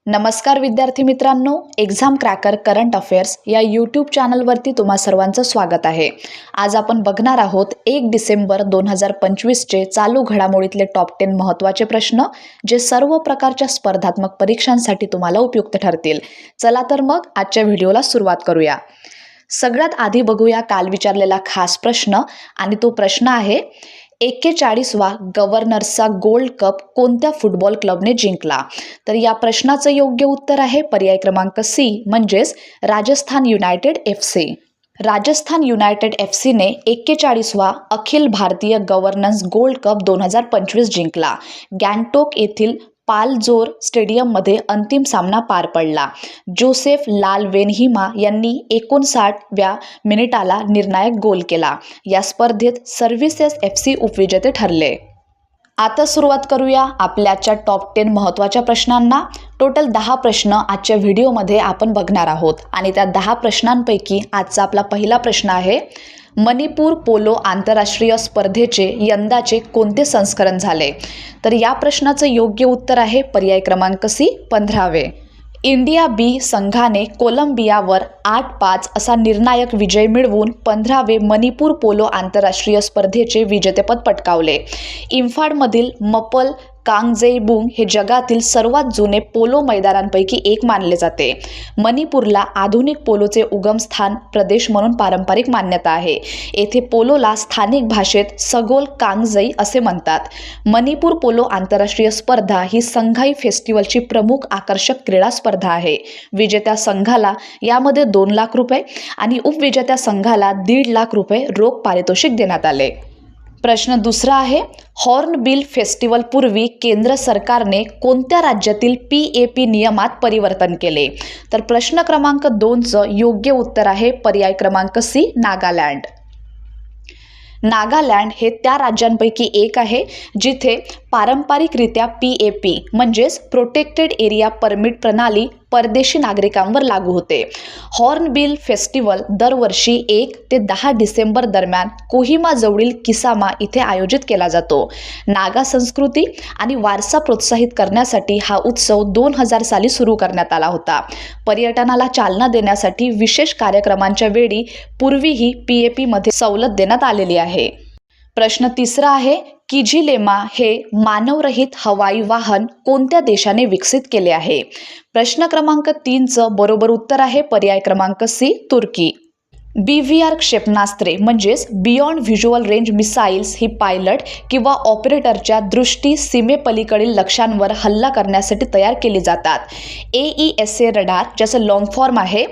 नमस्कार विद्यार्थी मित्रांनो, एक्झाम क्रॅकर करंट अफेअर्स या यूट्यूब चॅनलवरती तुम्हा सर्वांचं स्वागत आहे. आज आपण बघणार आहोत 1 डिसेंबर 2025चे चालू घडामोडीतले टॉप 10 महत्त्वाचे प्रश्न, जे सर्व प्रकारच्या स्पर्धात्मक परीक्षांसाठी तुम्हाला उपयुक्त ठरतील. चला तर मग आजच्या व्हिडिओला सुरुवात करूया. सगळ्यात आधी बघूया काल विचारलेला खास प्रश्न, आणि तो प्रश्न आहे 41वा गव्हर्नर्सचा गोल्ड कप कोणत्या फुटबॉल क्लबने जिंकला? तर या प्रश्नाचं योग्य उत्तर आहे पर्याय क्रमांक सी, म्हणजेच Rajasthan United FC. Rajasthan United FCने 41वा अखिल भारतीय गव्हर्नन्स गोल्ड कप 2025 जिंकला. गँगटोक येथील पालजोर स्टेडियममध्ये अंतिम सामना पार पडला. जोसेफ लाल वेनहिमा यांनी 59व्या मिनिटाला निर्णायक गोल केला. या स्पर्धेत सर्व्हिसेस FC उपविजेते ठरले. आता सुरुवात करूया आपल्याच्या टॉप 10 महत्त्वाच्या प्रश्नांना. टोटल 10 प्रश्न आजच्या व्हिडिओमध्ये आपण बघणार आहोत, आणि त्या 10 प्रश्नांपैकी आजचा आपला पहिला प्रश्न आहे, मणिपूर पोलो आंतरराष्ट्रीय स्पर्धेचे यंदाचे कोणते संस्करण झाले? तर या प्रश्नाचं योग्य उत्तर आहे पर्याय क्रमांक सी, 15वे. इंडिया B संघाने कोलंबियावर 8-5 असा निर्णायक विजय मिळवून 15वे मणिपूर पोलो आंतरराष्ट्रीय स्पर्धेचे विजेतेपद पटकावले. इम्फाळमधील मपल कांगजेबुंग हे जगातील सर्वात जुने पोलो मैदानांपैकी एक मानले जाते. मणिपूरला आधुनिक पोलोचे उगमस्थान प्रदेश म्हणून पारंपरिक मान्यता आहे. येथे पोलोला स्थानिक भाषेत सगोल कांगजई असे म्हणतात. मणिपूर पोलो आंतरराष्ट्रीय स्पर्धा ही संघाई फेस्टिवलची प्रमुख आकर्षक क्रीडा स्पर्धा आहे. विजेत्या संघाला यामध्ये 2 लाख रुपये आणि उपविजेत्या संघाला 1.5 लाख रुपये रोख पारितोषिक देण्यात आले. प्रश्न दुसरा आहे, हॉर्नबिल फेस्टिवल पूर्वी केंद्र सरकारने कोणत्या राज्यातील PAP नियमात परिवर्तन केले? तर प्रश्न क्रमांक 2चं योग्य उत्तर आहे पर्याय क्रमांक सी, नागालँड. नागालँड हे त्या राज्यांपैकी एक आहे जिथे पारंपरिकरित्या PAP म्हणजेच प्रोटेक्टेड एरिया परमिट प्रणाली परदेशी नागरिकांवर लागू होते. हॉर्नबिल फेस्टिवल दरवर्षी 1 ते 10 डिसेंबर दरम्यान कोहिमा जवळील किसामा इथे आयोजित केला जातो. नागा संस्कृती आणि वारसा प्रोत्साहित करण्यासाठी हा उत्सव 2000 साली सुरू करण्यात आला होता. पर्यटनाला चालना देण्यासाठी विशेष कार्यक्रमांच्या वेळी पूर्वीही PAP मध्ये सवलत देण्यात आलेली आहे. प्रश्न तिसरा आहे, किझिलेमा हे मानवरहित हवाई वाहन कोणत्या देशाने विकसित केले आहे? प्रश्न क्रमांक 3चं बरोबर उत्तर आहे पर्याय क्रमांक सी, तुर्की. BVR क्षेपणास्त्रे म्हणजेच बियॉन्ड व्हिज्युअल रेंज मिसाईल्स ही पायलट किंवा ऑपरेटरच्या दृष्टी सीमेपलीकडील लक्ष्यांवर हल्ला करण्यासाठी तयार केली जातात. AESA रडार, ज्याचं लॉंग फॉर्म आहे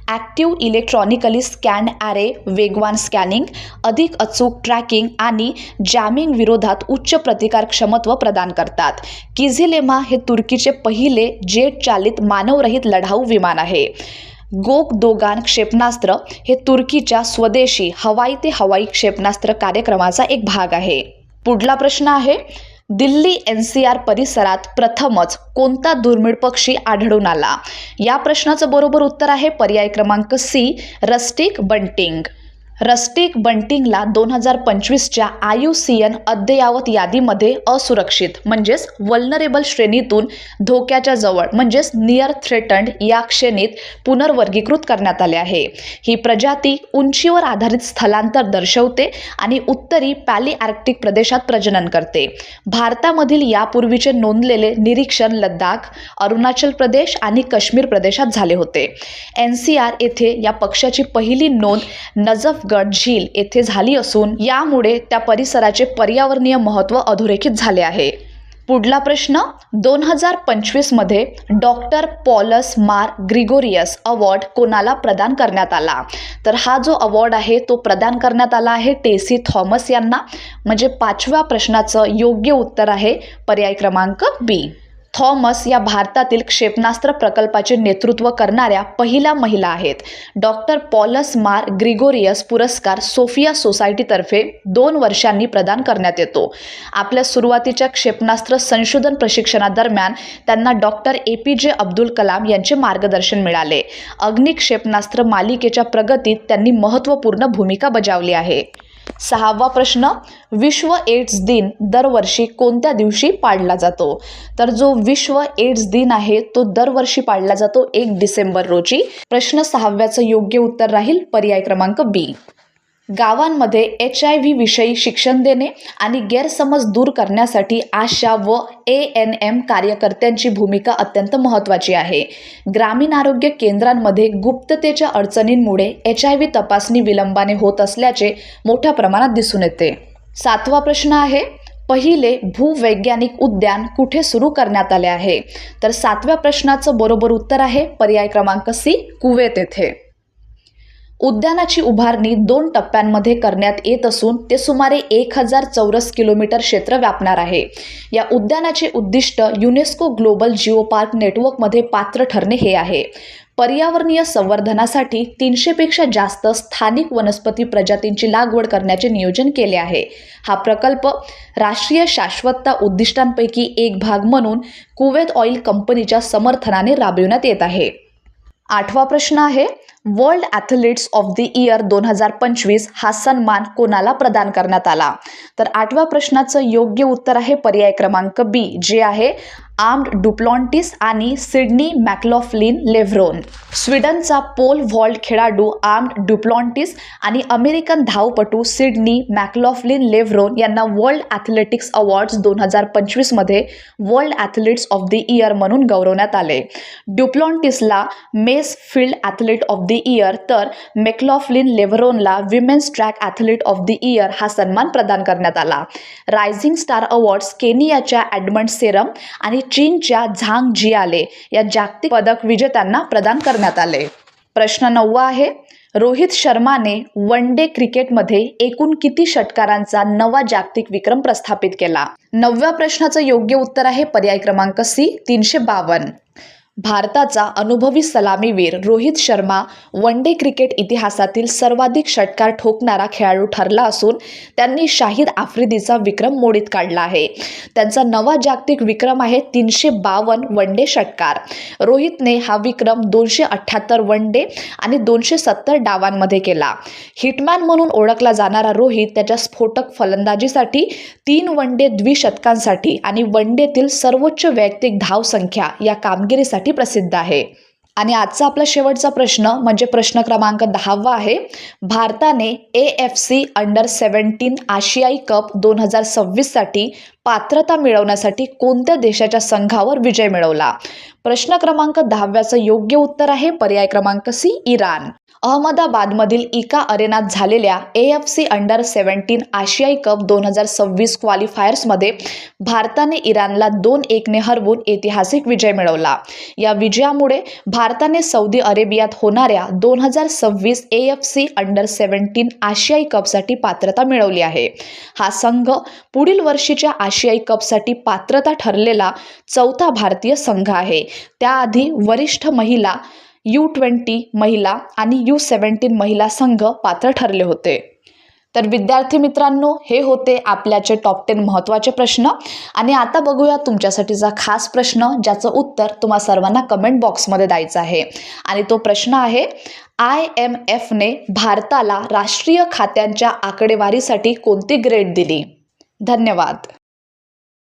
ॲक्टिव्ह इलेक्ट्रॉनिकली स्कॅन्ड ॲरे, वेगवान स्कॅनिंग, अधिक अचूक ट्रॅकिंग आणि जॅमिंग विरोधात उच्च प्रतिकार क्षमत्व प्रदान करतात. किझिलेमा हे तुर्कीचे पहिले जेट चालित मानवरहित लढाऊ विमान आहे. गोक दोगान क्षेपणास्त्र हे तुर्कीच्या स्वदेशी हवाई ते हवाई क्षेपणास्त्र कार्यक्रमाचा एक भाग आहे. पुढला प्रश्न आहे, दिल्ली NCR परिसरात प्रथमच कोणता दुर्मिळ पक्षी आढळून आला? या प्रश्नाचं बरोबर उत्तर आहे पर्याय क्रमांक सी, रस्टिक बंटिंग. रस्टिक बंटिंगला 2025च्या IUCN अद्ययावत यादीमध्ये असुरक्षित म्हणजेच वल्नरेबल श्रेणीतून धोक्याच्या जवळ म्हणजेच नियर थ्रेटन्ड या श्रेणीत पुनर्वर्गीकृत करण्यात आले आहे. ही प्रजाती उंचीवर आधारित स्थलांतर दर्शवते आणि उत्तरी पॅलिआर्क्टिक प्रदेशात प्रजनन करते. भारतामधील यापूर्वीचे नोंदलेले निरीक्षण लडाख, अरुणाचल प्रदेश आणि काश्मीर प्रदेशात झाले होते. NCR येथे या पक्षाची पहिली नोंद नजफगड झील येथे झाली असून यामुळे त्या परिसराचे पर्यावरणीय महत्त्व अधोरेखित झाले आहे. पुढला प्रश्न, 2025 मध्ये डॉक्टर पॉलस मार ग्रिगोरियस अवॉर्ड कोणाला प्रदान करण्यात आला? तर हा जो अवॉर्ड आहे तो प्रदान करण्यात आला आहे टेसी थॉमस यांना. म्हणजे 5व्या प्रश्नाचं योग्य उत्तर आहे पर्याय क्रमांक बी. थॉमस या भारतातील क्षेपणास्त्र प्रकल्पाचे नेतृत्व करणाऱ्या पहिल्या महिला आहेत. डॉक्टर पॉलस मार ग्रिगोरियस पुरस्कार सोफिया सोसायटीतर्फे 2 वर्षांनी प्रदान करण्यात येतो. आपल्या सुरुवातीच्या क्षेपणास्त्र संशोधन प्रशिक्षणादरम्यान त्यांना डॉक्टर APJ अब्दुल कलाम यांचे मार्गदर्शन मिळाले. अग्नि क्षेपणास्त्र मालिकेच्या प्रगतीत त्यांनी महत्त्वपूर्ण भूमिका बजावली आहे. 6वा प्रश्न, विश्व एड्स दिन दरवर्षी कोणत्या दिवशी पाळला जातो? तर जो विश्व एड्स दिन आहे तो दरवर्षी पाळला जातो 1 डिसेंबर रोजी. प्रश्न 6व्याचं योग्य उत्तर राहील पर्याय क्रमांक बी. गावांमध्ये HIV विषयी शिक्षण देणे आणि गैरसमज दूर करण्यासाठी आशा व ANM कार्यकर्त्यांची भूमिका अत्यंत महत्त्वाची आहे. ग्रामीण आरोग्य केंद्रांमध्ये गुप्ततेच्या अडचणींमुळे HIV तपासणी विलंबाने होत असल्याचे मोठ्या प्रमाणात दिसून येते. 7वा प्रश्न आहे, पहिले भूवैज्ञानिक उद्यान कुठे सुरू करण्यात आले आहे? तर 7व्या प्रश्नाचं बरोबर उत्तर आहे पर्याय क्रमांक सी, कुवेत येथे. उद्यानाची उभारणी 2 टप्प्यांमध्ये करण्यात येत असून ते सुमारे 1000 चौरस किलोमीटर क्षेत्र व्यापणार आहे. या उद्यानाचे उद्दिष्ट युनेस्को ग्लोबल जिओ पार्क नेटवर्कमध्ये पात्र ठरणे हे आहे. पर्यावरणीय संवर्धनासाठी 300 पेक्षा जास्त स्थानिक वनस्पती प्रजातींची लागवड करण्याचे नियोजन केले आहे. हा प्रकल्प राष्ट्रीय शाश्वतता उद्दिष्टांपैकी एक भाग म्हणून कुवेत ऑइल कंपनीच्या समर्थनाने राबविण्यात येत आहे. 8वा प्रश्न आहे, world athletes of the year 2025 हा सन्मान कोणाला प्रदान करण्यात आला? तर 8व्या प्रश्नाचं योग्य उत्तर आहे पर्याय क्रमांक बी, जे आहे आर्म्ड डुप्लॉन्टिस आणि सिडनी मॅकलॉफ्लिन लेव्हरोन. स्वीडनचा पोल व्हॉल्ट खेळाडू आर्म्ड डुप्लॉन्टिस आणि अमेरिकन धावपटू सिडनी मॅकलॉफ्लिन लेव्हरोन यांना वर्ल्ड ॲथलेटिक्स अवॉर्ड्स 2025 मध्ये world athletes of the year म्हणून गौरवण्यात आले. डुप्लॉन्टिसला men's field athlete of the year तर मॅकलॉफ्लिन लेव्हरोनला women's track athlete of the year हा सन्मान प्रदान करण्यात आला. रायझिंग स्टार अवॉर्ड्स केनियाच्या एडमंड सेरम आणि चीनच्या झांग जियाले या जागतिक पदक विजेत्यांना प्रदान करण्यात आले. प्रश्न 9वा आहे, रोहित शर्माने वन डे क्रिकेटमध्ये एकूण किती षटकारांचा नवा जागतिक विक्रम प्रस्थापित केला? 9व्या प्रश्नाचं योग्य उत्तर आहे पर्याय क्रमांक सी, 352. भारताचा अनुभवी सलामीवीर Rohit Sharma one day cricket इतिहासातील सर्वाधिक षटकार ठोकणारा खेळाडू ठरला असून त्यांनी शाहिद आफ्रिदीचा विक्रम मोडीत काढला आहे. त्यांचा नवा जागतिक विक्रम आहे 352 वन डे षटकार. रोहितने हा विक्रम 278 वन डे आणि 270 डावांमध्ये केला. हिटमॅन म्हणून ओळखला जाणारा रोहित त्याच्या स्फोटक फलंदाजीसाठी, 3 वन डे द्विशतकांसाठी आणि वन डेतील सर्वोच्च वैयक्तिक धावसंख्या या कामगिरीसाठी प्रसिद्ध आहे. आणि आजचा आपला शेवटचा प्रश्न म्हणजे प्रश्न क्रमांक 10वा आहे, भारताने AFC अंडर 17 आशियाई कप 2026 साठी पात्रता मिळवण्यासाठी कोणत्या देशाच्या संघावर विजय मिळवला? प्रश्न क्रमांक 10व्याचं योग्य उत्तर आहे पर्याय क्रमांक सी, इराण. अहमदाबादमधील इका अरेनात झालेल्या AFC अंडर 17 आशियाई कप 2026 क्वालिफायर्समध्ये भारताने इराणला 2-1ने हरवून ऐतिहासिक विजय मिळवला. या विजयामुळे भारताने सौदी अरेबियात होणाऱ्या 2026 AFC अंडर 17 आशियाई कपसाठी पात्रता मिळवली आहे. हा संघ पुढील वर्षीच्या आशियाई कपसाठी पात्रता ठरलेला 4था भारतीय संघ आहे. त्याआधी वरिष्ठ महिला U20 महिला आणि U17 महिला संघ पात्र ठरले होते. तर विद्यार्थी मित्रांनो, हे होते आपल्याचे टॉप 10 महत्त्वाचे प्रश्न. आणि आता बघूया तुमच्यासाठीचा खास प्रश्न, ज्याचं उत्तर तुम्हा सर्वांना कमेंट बॉक्समध्ये द्यायचं आहे. आणि तो प्रश्न आहे, IMFने भारताला राष्ट्रीय खात्यांच्या आकडेवारीसाठी कोणती ग्रेड दिली? धन्यवाद.